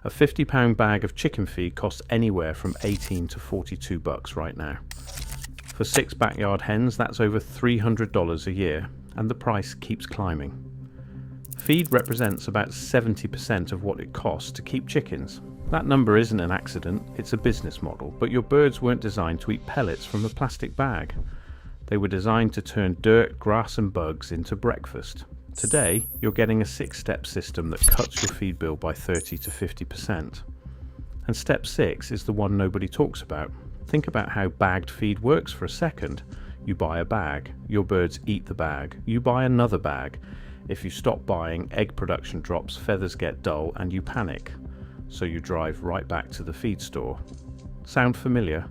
A £50 bag of chicken feed costs anywhere from $18 to $42 right now. For 6 backyard hens, that's over $300 a year, and the price keeps climbing. Feed represents about 70% of what it costs to keep chickens. That number isn't an accident, it's a business model, but your birds weren't designed to eat pellets from a plastic bag. They were designed to turn dirt, grass and bugs into breakfast. Today, you're getting a 6-step system that cuts your feed bill by 30 to 50%. And step 6 is the one nobody talks about. Think about how bagged feed works for a second. You buy a bag, your birds eat the bag, you buy another bag. If you stop buying, egg production drops, feathers get dull, and you panic. So you drive right back to the feed store. Sound familiar?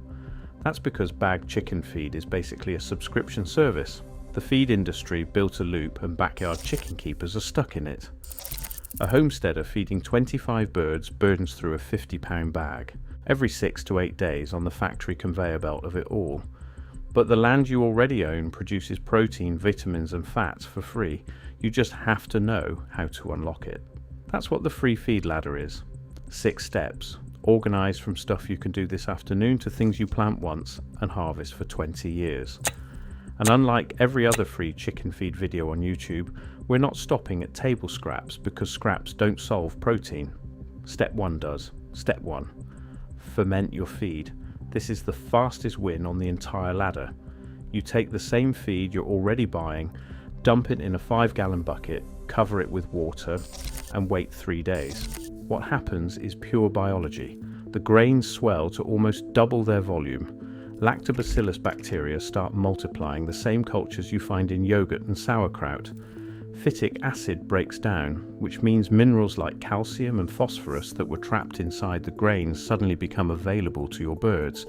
That's because bagged chicken feed is basically a subscription service. The feed industry built a loop and backyard chicken keepers are stuck in it. A homesteader feeding 25 birds burdens through a £50 bag every 6 to 8 days on the factory conveyor belt of it all. But the land you already own produces protein, vitamins and fats for free. You just have to know how to unlock it. That's what the free feed ladder is. 6 steps, organised from stuff you can do this afternoon to things you plant once and harvest for 20 years. And unlike every other free chicken feed video on YouTube, we're not stopping at table scraps because scraps don't solve protein. Step 1 does. Step 1. Ferment your feed. This is the fastest win on the entire ladder. You take the same feed you're already buying, dump it in a 5-gallon bucket, cover it with water, and wait 3 days. What happens is pure biology. The grains swell to almost double their volume. Lactobacillus bacteria start multiplying, the same cultures you find in yogurt and sauerkraut. Phytic acid breaks down, which means minerals like calcium and phosphorus that were trapped inside the grains suddenly become available to your birds.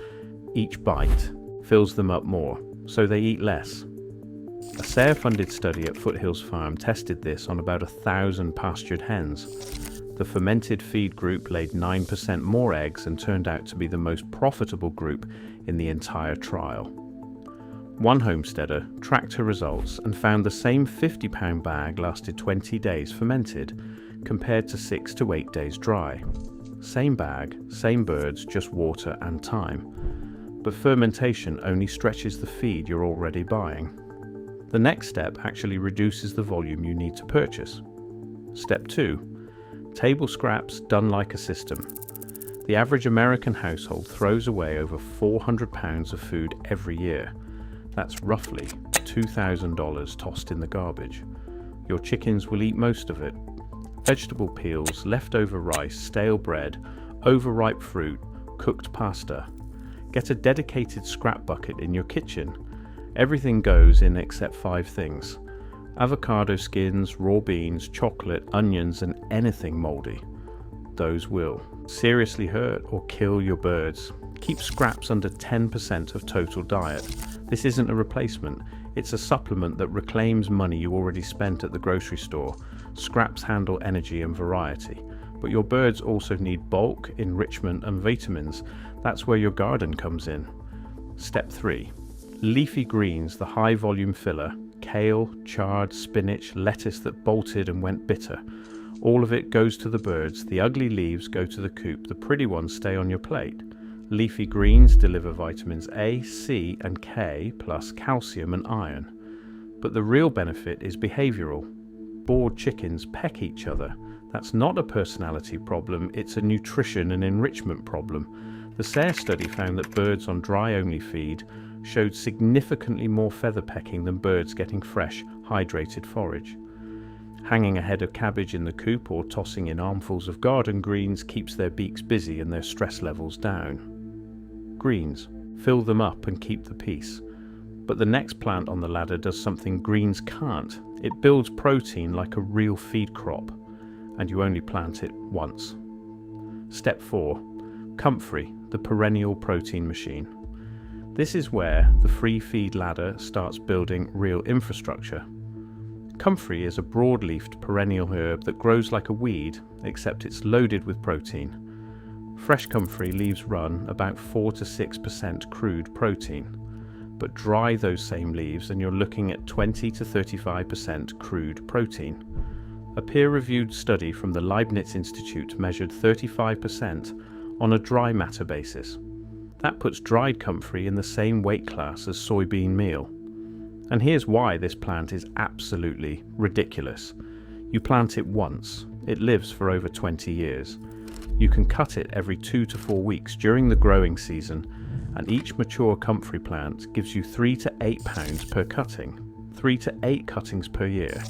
Each bite fills them up more, so they eat less. A SARE-funded study at Foothills Farm tested this on about 1,000 pastured hens. The fermented feed group laid 9% more eggs and turned out to be the most profitable group in the entire trial. One homesteader tracked her results and found the same £50 bag lasted 20 days fermented, compared to 6 to 8 days dry. Same bag, same birds, just water and time. But fermentation only stretches the feed you're already buying. The next step actually reduces the volume you need to purchase. Step 2. Table scraps done like a system. The average American household throws away over £400 of food every year. That's roughly $2,000 tossed in the garbage. Your chickens will eat most of it. Vegetable peels, leftover rice, stale bread, overripe fruit, cooked pasta. Get a dedicated scrap bucket in your kitchen. Everything goes in except 5 things. Avocado skins, raw beans, chocolate, onions and anything mouldy. Those will seriously hurt or kill your birds. Keep scraps under 10% of total diet. This isn't a replacement, it's a supplement that reclaims money you already spent at the grocery store. Scraps handle energy and variety. But your birds also need bulk, enrichment and vitamins. That's where your garden comes in. Step 3. Leafy greens, the high volume filler. Kale, chard, spinach, lettuce that bolted and went bitter. All of it goes to the birds. The ugly leaves go to the coop. The pretty ones stay on your plate. Leafy greens deliver vitamins A, C and K plus calcium and iron. But the real benefit is behavioural. Bored chickens peck each other. That's not a personality problem, it's a nutrition and enrichment problem. The SARE study found that birds on dry-only feed showed significantly more feather pecking than birds getting fresh, hydrated forage. Hanging a head of cabbage in the coop or tossing in armfuls of garden greens keeps their beaks busy and their stress levels down. Greens. Fill them up and keep the peace. But the next plant on the ladder does something greens can't. It builds protein like a real feed crop, and you only plant it once. Step 4. Comfrey, the perennial protein machine. This is where the free feed ladder starts building real infrastructure. Comfrey is a broad-leafed perennial herb that grows like a weed, except it's loaded with protein. Fresh comfrey leaves run about 4 to 6% crude protein, but dry those same leaves and you're looking at 20 to 35% crude protein. A peer-reviewed study from the Leibniz Institute measured 35% on a dry matter basis. That puts dried comfrey in the same weight class as soybean meal. And here's why this plant is absolutely ridiculous. You plant it once, it lives for over 20 years. You can cut it every 2 to 4 weeks during the growing season, and each mature comfrey plant gives you 3 to 8 pounds per cutting, 3 to 8 cuttings per year.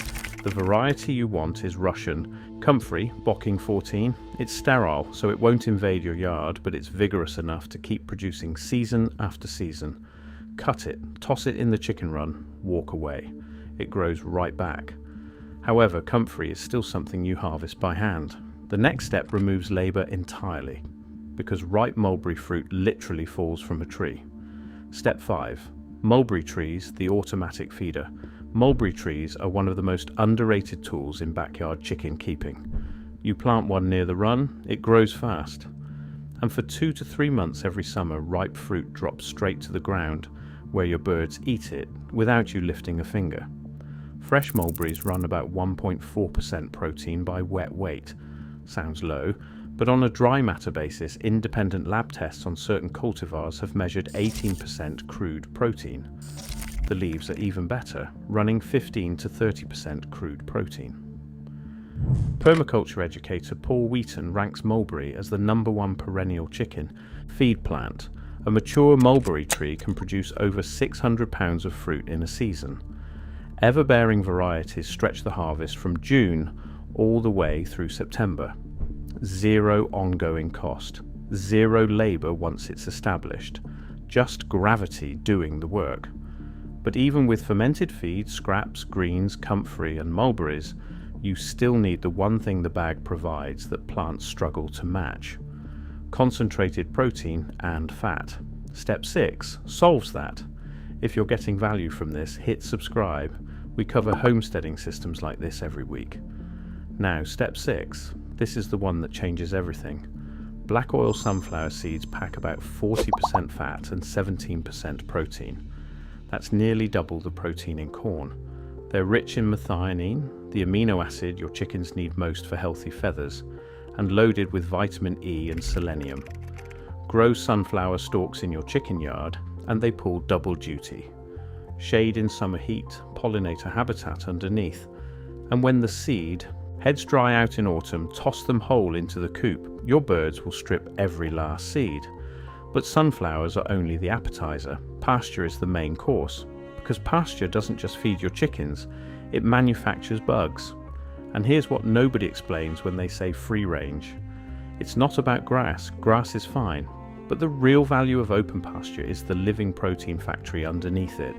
The variety you want is Russian Comfrey, Bocking 14. It's sterile, so it won't invade your yard, but it's vigorous enough to keep producing season after season. Cut it, toss it in the chicken run, walk away. It grows right back. However, comfrey is still something you harvest by hand. The next step removes labour entirely, because ripe mulberry fruit literally falls from a tree. Step 5. Mulberry trees, the automatic feeder. Mulberry trees are one of the most underrated tools in backyard chicken keeping. You plant one near the run, it grows fast. And for 2 to 3 months every summer, ripe fruit drops straight to the ground, where your birds eat it without you lifting a finger. Fresh mulberries run about 1.4% protein by wet weight. Sounds low, but on a dry matter basis, independent lab tests on certain cultivars have measured 18% crude protein. The leaves are even better, running 15 to 30% crude protein. Permaculture educator Paul Wheaton ranks mulberry as the #1 perennial chicken feed plant. A mature mulberry tree can produce over 600 pounds of fruit in a season. Ever-bearing varieties stretch the harvest from June all the way through September. Zero ongoing cost, zero labour once it's established, just gravity doing the work. But even with fermented feed, scraps, greens, comfrey and mulberries, you still need the one thing the bag provides that plants struggle to match: concentrated protein and fat. Step 6 solves that. If you're getting value from this, hit subscribe. We cover homesteading systems like this every week. Now, step 6. This is the one that changes everything. Black oil sunflower seeds pack about 40% fat and 17% protein. That's nearly double the protein in corn. They're rich in methionine, the amino acid your chickens need most for healthy feathers, and loaded with vitamin E and selenium. Grow sunflower stalks in your chicken yard, and they pull double duty. Shade in summer heat, pollinator habitat underneath, and when the seed heads dry out in autumn, toss them whole into the coop. Your birds will strip every last seed. But sunflowers are only the appetizer. Pasture is the main course, because pasture doesn't just feed your chickens, it manufactures bugs. And here's what nobody explains when they say free range. It's not about grass. Grass is fine, but the real value of open pasture is the living protein factory underneath it.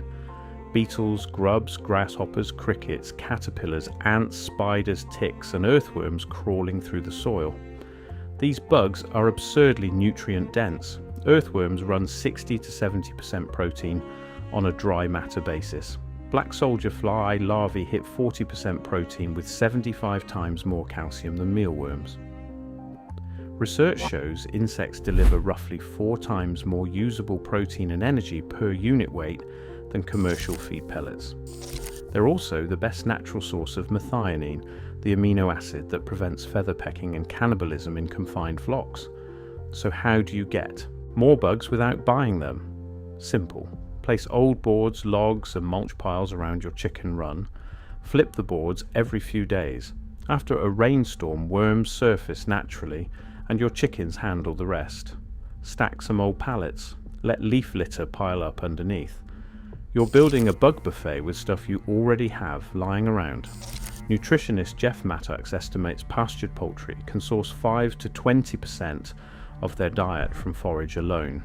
Beetles, grubs, grasshoppers, crickets, caterpillars, ants, spiders, ticks and earthworms crawling through the soil. These bugs are absurdly nutrient dense. Earthworms run 60 to 70% protein on a dry matter basis. Black soldier fly larvae hit 40% protein with 75 times more calcium than mealworms. Research shows insects deliver roughly 4 times more usable protein and energy per unit weight than commercial feed pellets. They're also the best natural source of methionine, the amino acid that prevents feather pecking and cannibalism in confined flocks. So how do you get more bugs without buying them? Simple. Place old boards, logs and mulch piles around your chicken run. Flip the boards every few days. After a rainstorm, worms surface naturally and your chickens handle the rest. Stack some old pallets. Let leaf litter pile up underneath. You're building a bug buffet with stuff you already have lying around. Nutritionist Jeff Mattox estimates pastured poultry can source 5 to 20% of their diet from forage alone.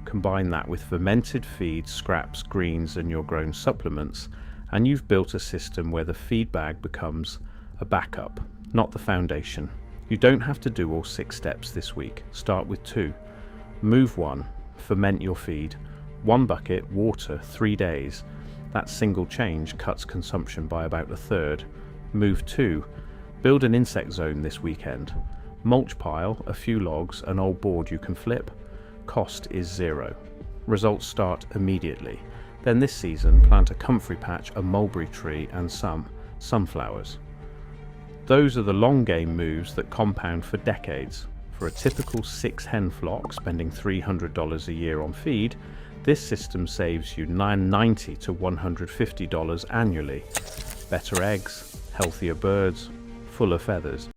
Combine that with fermented feed, scraps, greens and your grown supplements, and you've built a system where the feed bag becomes a backup, not the foundation. You don't have to do all 6 steps this week. Start with 2. Move 1. Ferment your feed. 1 bucket, water, 3 days. That single change cuts consumption by about 1/3. Move 2. Build an insect zone this weekend. Mulch pile, a few logs, an old board you can flip. Cost is 0. Results start immediately. Then this season, plant a comfrey patch, a mulberry tree and some sunflowers. Those are the long game moves that compound for decades. For a typical 6 hen flock spending $300 a year on feed, this system saves you $90 to $150 annually. Better eggs, healthier birds, fuller feathers.